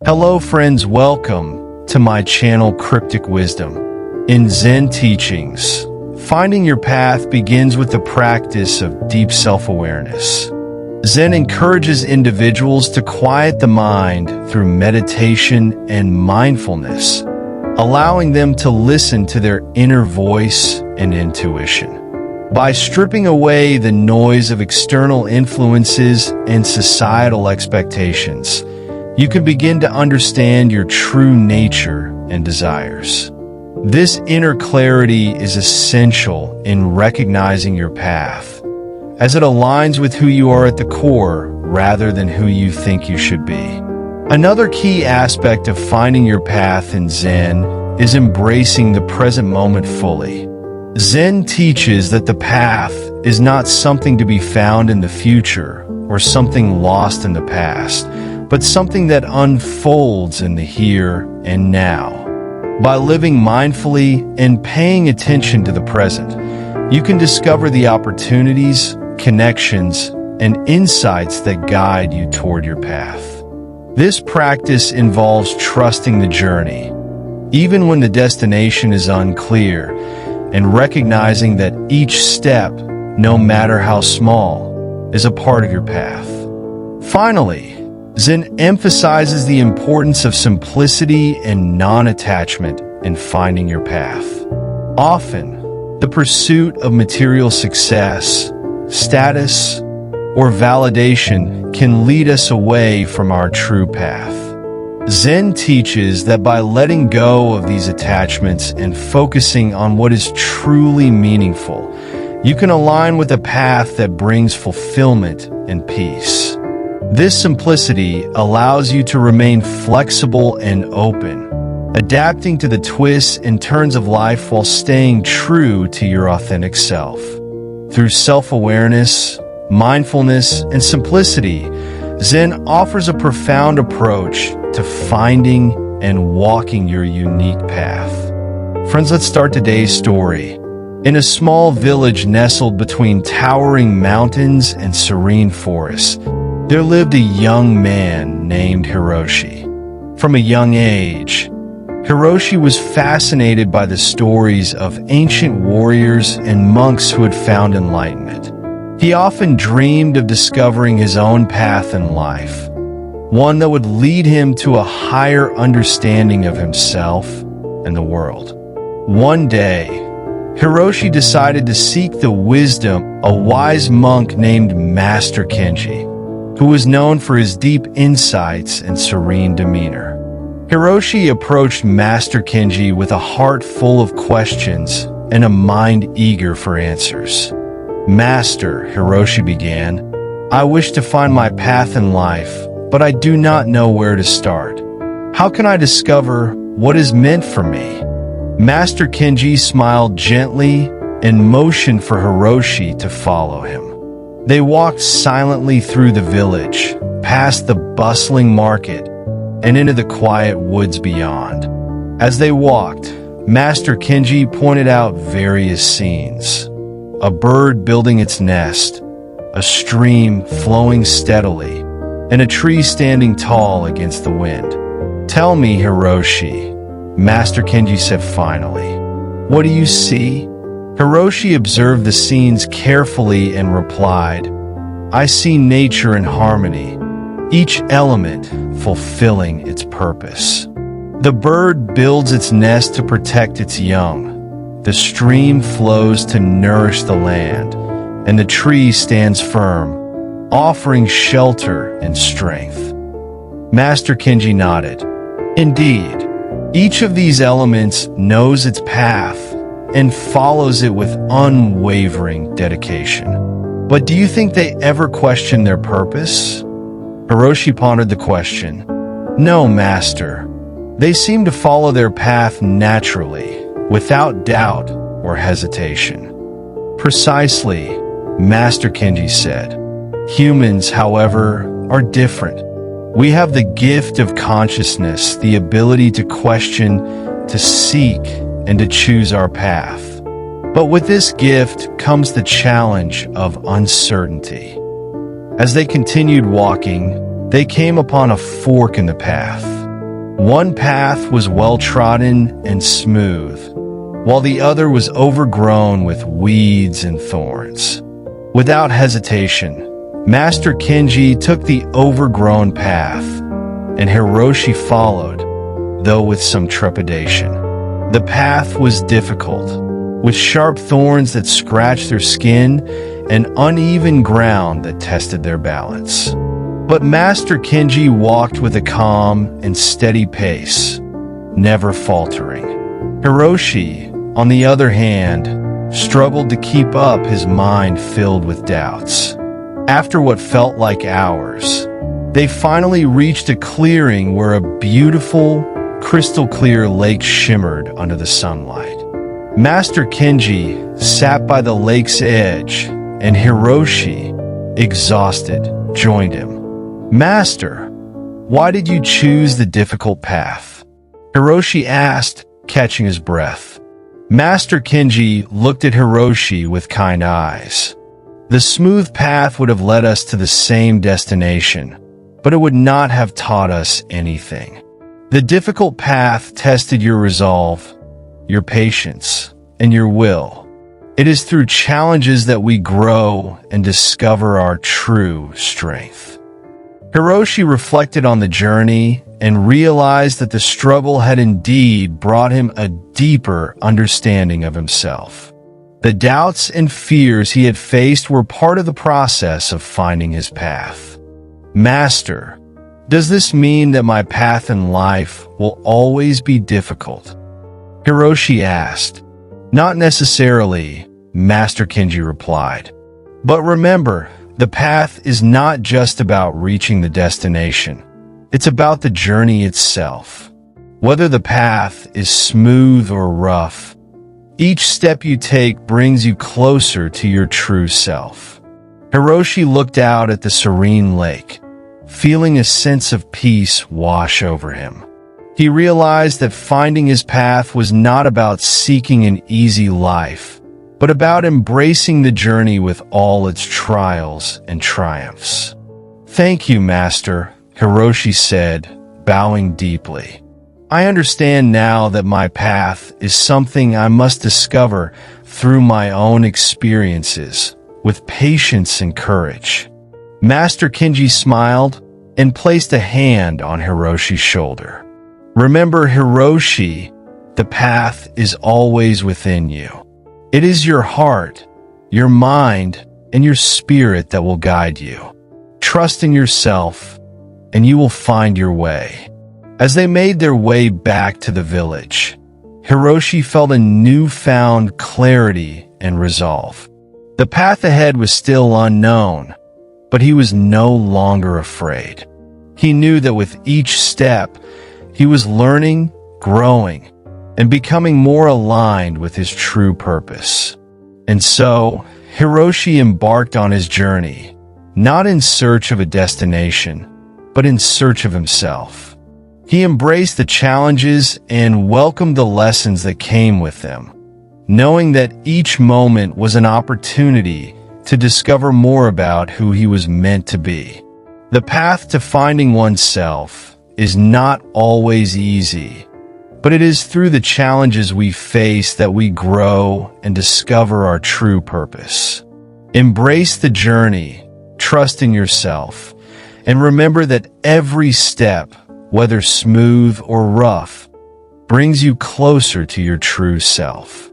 Hello friends, welcome to my channel Cryptic Wisdom. In Zen teachings, finding your path begins with the practice of deep self-awareness. Zen encourages individuals to quiet the mind through meditation and mindfulness, allowing them to listen to their inner voice and intuition. By stripping away the noise of external influences and societal expectations, you can begin to understand your true nature and desires. This inner clarity is essential in recognizing your path, as it aligns with who you are at the core rather than who you think you should be. Another key aspect of finding your path in Zen is embracing the present moment fully. Zen teaches that the path is not something to be found in the future or something lost in the past, but something that unfolds in the here and now. By living mindfully and paying attention to the present, you can discover the opportunities, connections, and insights that guide you toward your path. This practice involves trusting the journey, even when the destination is unclear, and recognizing that each step, no matter how small, is a part of your path. Finally, Zen emphasizes the importance of simplicity and non-attachment in finding your path. Often, the pursuit of material success, status, or validation can lead us away from our true path. Zen teaches that by letting go of these attachments and focusing on what is truly meaningful, you can align with a path that brings fulfillment and peace. This simplicity allows you to remain flexible and open, adapting to the twists and turns of life while staying true to your authentic self. Through self-awareness, mindfulness, and simplicity, Zen offers a profound approach to finding and walking your unique path. Friends, let's start today's story. In a small village nestled between towering mountains and serene forests, there lived a young man named Hiroshi. From a young age, Hiroshi was fascinated by the stories of ancient warriors and monks who had found enlightenment. He often dreamed of discovering his own path in life, one that would lead him to a higher understanding of himself and the world. One day, Hiroshi decided to seek the wisdom of a wise monk named Master Kenji, who was known for his deep insights and serene demeanor. Hiroshi approached Master Kenji with a heart full of questions and a mind eager for answers. "Master," Hiroshi began, "I wish to find my path in life, but I do not know where to start. How can I discover what is meant for me?" Master Kenji smiled gently and motioned for Hiroshi to follow him. They walked silently through the village, past the bustling market, and into the quiet woods beyond. As they walked, Master Kenji pointed out various scenes: a bird building its nest, a stream flowing steadily, and a tree standing tall against the wind. "Tell me, Hiroshi," Master Kenji said finally, "what do you see?" Hiroshi observed the scenes carefully and replied, "I see nature in harmony, each element fulfilling its purpose. The bird builds its nest to protect its young, the stream flows to nourish the land, and the tree stands firm, offering shelter and strength." Master Kenji nodded. "Indeed, each of these elements knows its path and follows it with unwavering dedication. But do you think they ever question their purpose?" Hiroshi pondered the question. "No, Master. They seem to follow their path naturally, without doubt or hesitation." "Precisely," Master Kenji said. "Humans, however, are different. We have the gift of consciousness, the ability to question, to seek, and to choose our path. But with this gift comes the challenge of uncertainty." As they continued walking, they came upon a fork in the path. One path was well-trodden and smooth, while the other was overgrown with weeds and thorns. Without hesitation, Master Kenji took the overgrown path, and Hiroshi followed, though with some trepidation. The path was difficult, with sharp thorns that scratched their skin and uneven ground that tested their balance. But Master Kenji walked with a calm and steady pace, never faltering. Hiroshi, on the other hand, struggled to keep up, his mind filled with doubts. After what felt like hours, they finally reached a clearing where a beautiful, crystal-clear lake shimmered under the sunlight. Master Kenji sat by the lake's edge, and Hiroshi, exhausted, joined him. "Master, why did you choose the difficult path?" Hiroshi asked, catching his breath. Master Kenji looked at Hiroshi with kind eyes. "The smooth path would have led us to the same destination, but it would not have taught us anything. The difficult path tested your resolve, your patience, and your will. It is through challenges that we grow and discover our true strength." Hiroshi reflected on the journey and realized that the struggle had indeed brought him a deeper understanding of himself. The doubts and fears he had faced were part of the process of finding his path. "Master, does this mean that my path in life will always be difficult?" Hiroshi asked. "Not necessarily," Master Kenji replied. "But remember, the path is not just about reaching the destination. It's about the journey itself. Whether the path is smooth or rough, each step you take brings you closer to your true self." Hiroshi looked out at the serene lake, feeling a sense of peace wash over him. He realized that finding his path was not about seeking an easy life, but about embracing the journey with all its trials and triumphs. "Thank you, Master," Hiroshi said, bowing deeply. "I understand now that my path is something I must discover through my own experiences, with patience and courage." Master Kenji smiled and placed a hand on Hiroshi's shoulder. "Remember, Hiroshi, the path is always within you. It is your heart, your mind, and your spirit that will guide you. Trust in yourself, and you will find your way." As they made their way back to the village, Hiroshi felt a newfound clarity and resolve. The path ahead was still unknown, but he was no longer afraid. He knew that with each step, he was learning, growing, and becoming more aligned with his true purpose. And so, Hiroshi embarked on his journey, not in search of a destination, but in search of himself. He embraced the challenges and welcomed the lessons that came with them, knowing that each moment was an opportunity to discover more about who he was meant to be. The path to finding oneself is not always easy, but it is through the challenges we face that we grow and discover our true purpose. Embrace the journey, trust in yourself, and remember that every step, whether smooth or rough, brings you closer to your true self.